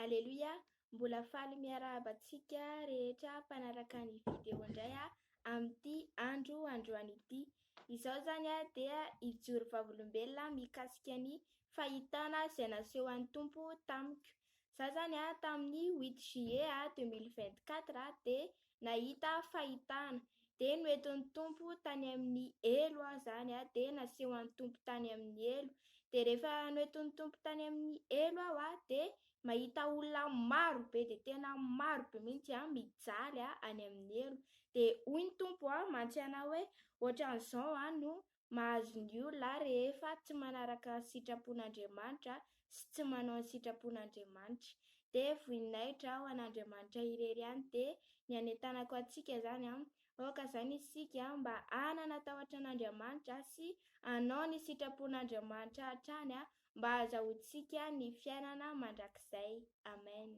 Aleluia, mbola faly miarahabantsika rehetra mpanaraka ny video indray amin'ity androany ity. Izao zany dia ijoro vavolombelona mikasika ny fahitana izay naseho an'ny Tompo tamiko. Za zany tamin'ny 8 juillet 2024 dia nahita fahitana. Dia noeton'ny Tompo tany amin'ny elo zany dia naseho an'ny Tompo tany amin'ny elo. Dia rehefa noeton'ny Tompo tany amin'ny elo aho dia mahita olona maro be dia tena maro be mihitsy mijaly any amin'ny elo. Dia hoy ny Tompo mantsy anao hoe ohatran'izao no mahazo ny olona rehefa tsy manaraka ny sitrapon'Andriamanitra sy tsy manao ny sitrapon'Andriamanitra. Dia voninahitra ho an'Andriamanitra irery ihany dia ny anentanako antsika zany aoka zany isika mba hananatahotra an'Andriamanitra sy hanao ny sitrapon'Andriamanitra hatrany mba ahazoantsika ny fiainana mandrakizay. Amen.